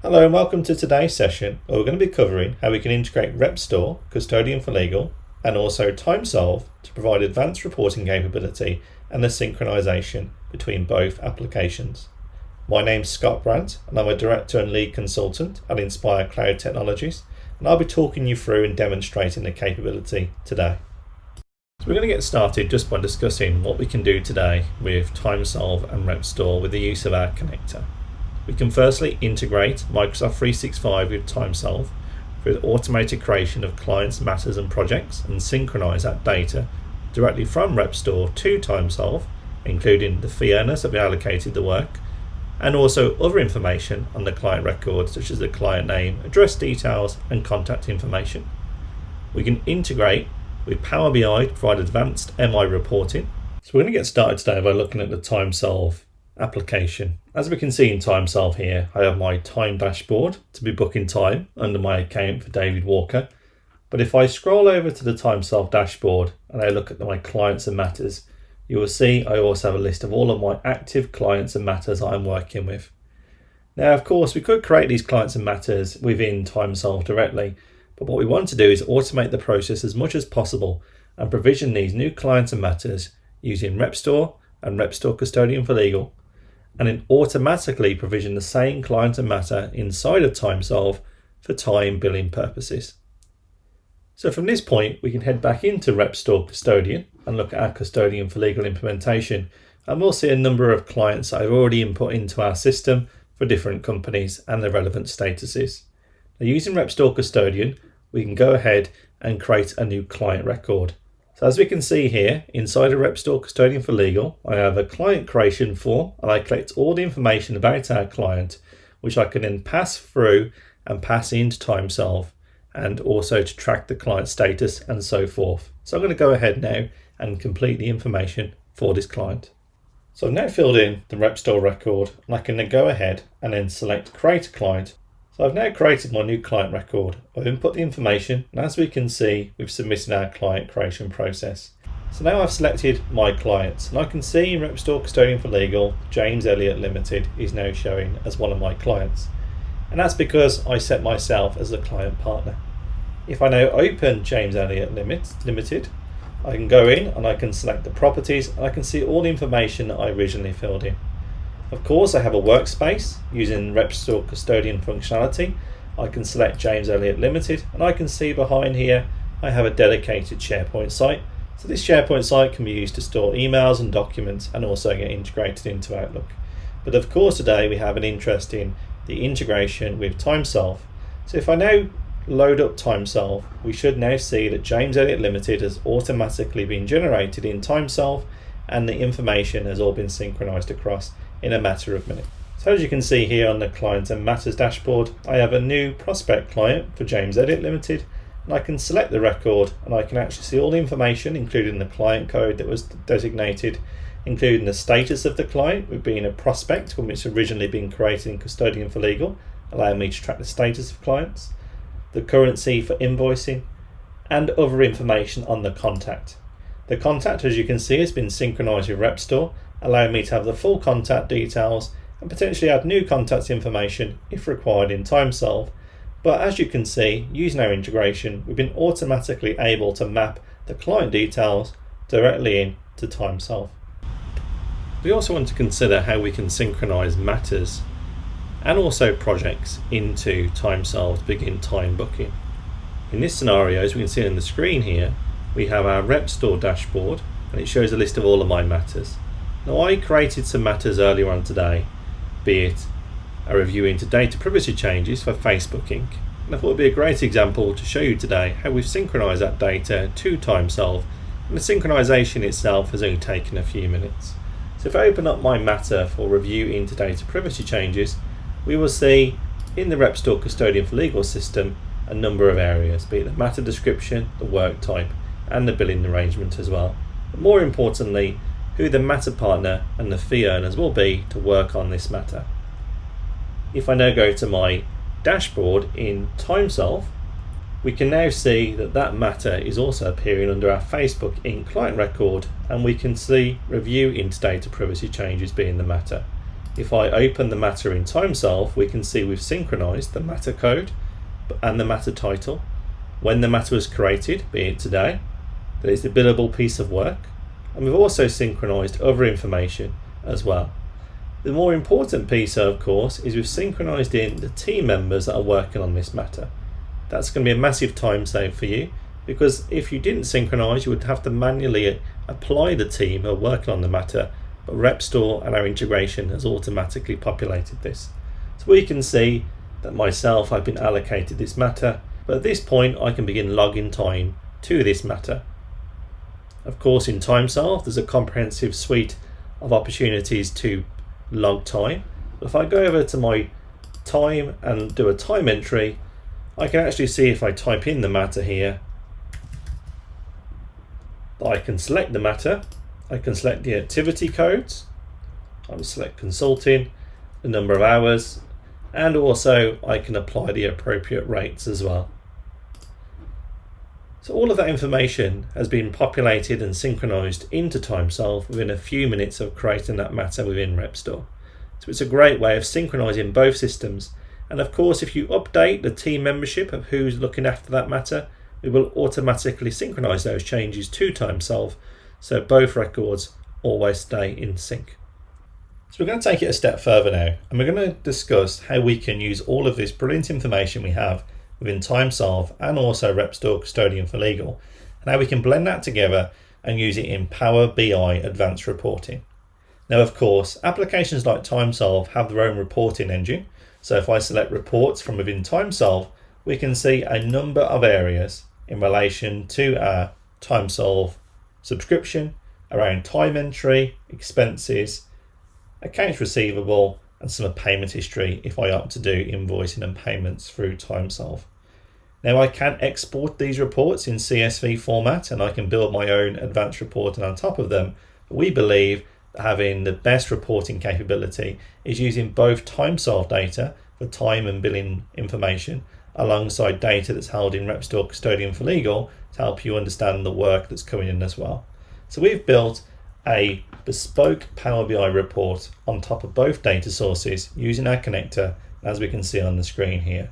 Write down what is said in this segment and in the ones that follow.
Hello and welcome to today's session where we're going to be covering how we can integrate Repstor Custodian for Legal and also TimeSolv to provide advanced reporting capability and the synchronization between both applications. My name's Scott Brandt and I'm a Director and Lead Consultant at Inspire Cloud Technologies, and I'll be talking you through and demonstrating the capability today. So we're going to get started just by discussing what we can do today with TimeSolv and Repstor with the use of our connector. We can firstly integrate Microsoft 365 with TimeSolv for the automated creation of clients, matters and projects, and synchronize that data directly from Repstor to TimeSolv, including the fee earners that we allocated the work, and also other information on the client record such as the client name, address details and contact information. We can integrate with Power BI to provide advanced MI reporting. So we're going to get started today by looking at the TimeSolv application. As we can see in TimeSolv here, I have my time dashboard to be booking time under my account for David Walker. But if I scroll over to the TimeSolv dashboard and I look at my clients and matters, you will see I also have a list of all of my active clients and matters I'm working with. Now, of course, we could create these clients and matters within TimeSolv directly, but what we want to do is automate the process as much as possible and provision these new clients and matters using Repstor and Repstor Custodian for Legal, and then automatically provision the same client and matter inside of TimeSolv for time billing purposes. So from this point, we can head back into Repstor Custodian and look at our Custodian for Legal implementation, and we'll see a number of clients that I've already input into our system for different companies and the relevant statuses. Now, using Repstor Custodian, we can go ahead and create a new client record. So as we can see here, inside of Repstor Custodian for Legal, I have a client creation form and I collect all the information about our client, which I can then pass through and pass into TimeSolv, and also to track the client status and so forth. So I'm going to go ahead now and complete the information for this client. So I've now filled in the Repstor record and I can then go ahead and then select Create a Client. So I've now created my new client record. I've input the information, and as we can see, we've submitted our client creation process. So now I've selected my clients, and I can see in Repstor Custodian for Legal, James Elliott Limited is now showing as one of my clients. And that's because I set myself as the client partner. If I now open James Elliott Limited, I can go in and I can select the properties and I can see all the information that I originally filled in. Of course, I have a workspace using Repstor Custodian functionality. I can select James Elliott Limited and I can see behind here I have a dedicated SharePoint site. So this SharePoint site can be used to store emails and documents and also get integrated into Outlook. But of course today we have an interest in the integration with TimeSolv. So if I now load up TimeSolv, we should now see that James Elliott Limited has automatically been generated in TimeSolv and the information has all been synchronized across in a matter of minutes. So as you can see here on the client and matters dashboard, I have a new prospect client for James Elliott Limited, and I can select the record and I can actually see all the information, including the client code that was designated, including the status of the client with being a prospect when it's originally been created in Custodian for Legal, allowing me to track the status of clients, the currency for invoicing, and other information on the contact. The contact, as you can see, has been synchronized with Repstor, allowing me to have the full contact details and potentially add new contact information if required in TimeSolv. But as you can see, using our integration, we've been automatically able to map the client details directly into TimeSolv. We also want to consider how we can synchronize matters and also projects into TimeSolv to begin time booking. In this scenario, as we can see on the screen here, we have our Repstor dashboard and it shows a list of all of my matters. Now, I created some matters earlier on today, be it a review into data privacy changes for Facebook Inc. And I thought it would be a great example to show you today how we've synchronized that data to TimeSolv, and the synchronization itself has only taken a few minutes. So if I open up my matter for review into data privacy changes, we will see in the Repstor Custodian for Legal system a number of areas, be it the matter description, the work type, and the billing arrangement as well. But more importantly, who the matter partner and the fee earners will be to work on this matter. If I now go to my dashboard in TimeSolv, we can now see that that matter is also appearing under our Facebook Inc. client record, and we can see review into data privacy changes being the matter. If I open the matter in TimeSolv, we can see we've synchronized the matter code and the matter title, when the matter was created, be it today, that it's a billable piece of work, and we've also synchronized other information as well. The more important piece, of course, is we've synchronized in the team members that are working on this matter. That's going to be a massive time save for you, because if you didn't synchronize, you would have to manually apply the team who are working on the matter, but Repstor and our integration has automatically populated this. So we can see that myself, I've been allocated this matter, but at this point I can begin logging time to this matter. Of course, in TimeSolv there's a comprehensive suite of opportunities to log time. But if I go over to my time and do a time entry, I can actually see, if I type in the matter here, I can select the matter, I can select the activity codes, I will select consulting, the number of hours, and also I can apply the appropriate rates as well. So all of that information has been populated and synchronized into TimeSolv within a few minutes of creating that matter within Repstor. So it's a great way of synchronizing both systems. And of course, if you update the team membership of who's looking after that matter, we will automatically synchronize those changes to TimeSolv, so both records always stay in sync. So we're going to take it a step further now, and we're going to discuss how we can use all of this brilliant information we have within TimeSolv and also Repstor Custodian for Legal, and how we can blend that together and use it in Power BI advanced reporting. Now, of course, applications like TimeSolv have their own reporting engine. So if I select reports from within TimeSolv, we can see a number of areas in relation to our TimeSolv subscription around time entry, expenses, accounts receivable, and some payment history if I opt to do invoicing and payments through TimeSolv. Now I can export these reports in CSV format, and I can build my own advanced reporting on top of them. We believe that having the best reporting capability is using both TimeSolv data for time and billing information alongside data that's held in Repstor Custodian for Legal to help you understand the work that's coming in as well. So we've built a bespoke Power BI report on top of both data sources using our connector, as we can see on the screen here.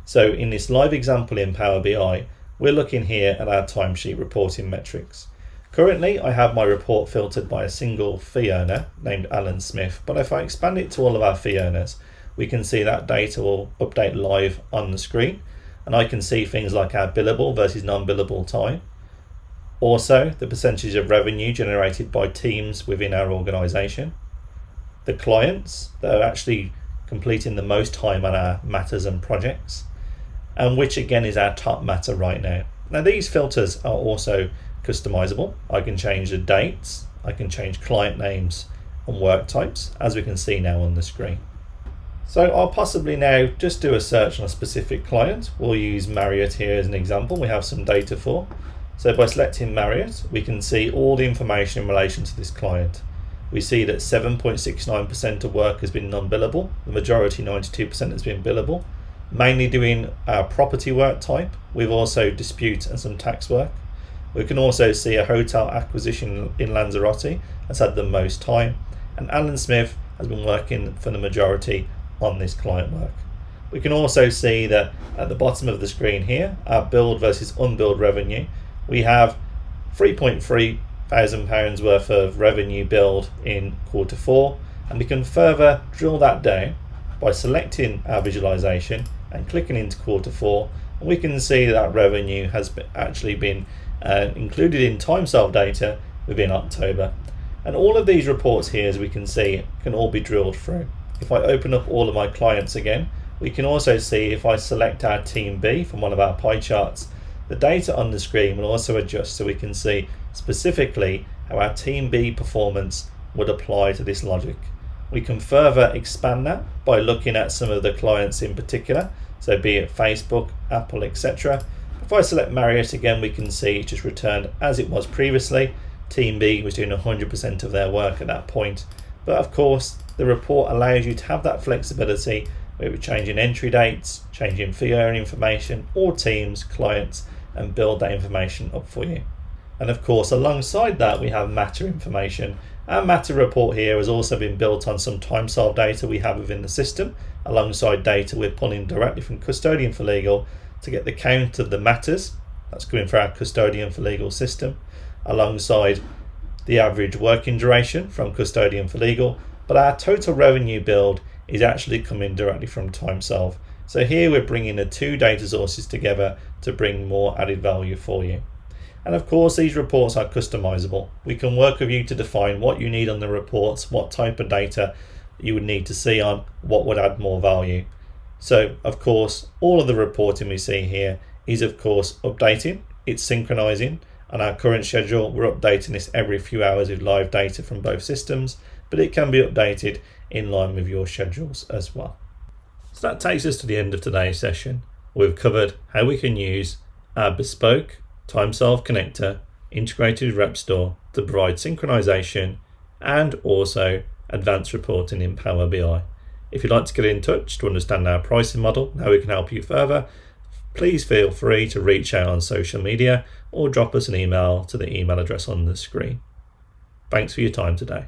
So in this live example in Power BI, we're looking here at our timesheet reporting metrics. Currently, I have my report filtered by a single fee earner named Alan Smith, but if I expand it to all of our fee earners, we can see that data will update live on the screen, and I can see things like our billable versus non-billable time. Also, the percentage of revenue generated by teams within our organisation, the clients that are actually completing the most time on our matters and projects, and which again is our top matter right now. Now these filters are also customizable. I can change the dates, I can change client names and work types, as we can see now on the screen. So I'll possibly now just do a search on a specific client. We'll use Marriott here as an example we have some data for. So by selecting Marriott, we can see all the information in relation to this client. We see that 7.69% of work has been non-billable, the majority 92% has been billable, mainly doing our property work type. We've also dispute and some tax work. We can also see a hotel acquisition in Lanzarote has had the most time, and Alan Smith has been working for the majority on this client work. We can also see that at the bottom of the screen here, our billed versus unbilled revenue, we have £3,300 worth of revenue billed in quarter 4, and we can further drill that down by selecting our visualization and clicking into quarter 4, and we can see that revenue has actually been included in TimeSolv data within October. And all of these reports here, as we can see, can all be drilled through. If I open up all of my clients again, we can also see if I select our team B from one of our pie charts, the data on the screen will also adjust so we can see specifically how our team B performance would apply to this logic. We can further expand that by looking at some of the clients in particular, so be it Facebook, Apple, etc. If I select Marriott again, we can see it just returned as it was previously. Team B was doing 100% of their work at that point. But of course, the report allows you to have that flexibility where we're changing entry dates, changing fee earner information, or teams, clients, and build that information up for you. And of course, alongside that, we have matter information, Our matter report here has also been built on some TimeSolv data we have within the system, alongside data we're pulling directly from Custodian for Legal to get the count of the matters that's coming for our Custodian for Legal system, alongside the average working duration from Custodian for Legal, but our total revenue build is actually coming directly from TimeSolv. So here we're bringing the two data sources together to bring more added value for you. And of course, these reports are customizable. We can work with you to define what you need on the reports, what type of data you would need to see on, what would add more value. So of course, all of the reporting we see here is of course updating, it's synchronizing. On our current schedule, we're updating this every few hours with live data from both systems, but it can be updated in line with your schedules as well. So that takes us to the end of today's session. We've covered how we can use our bespoke TimeSolv connector integrated with Repstor to provide synchronization and also advanced reporting in Power BI. If you'd like to get in touch to understand our pricing model and how we can help you further, please feel free to reach out on social media or drop us an email to the email address on the screen. Thanks for your time today.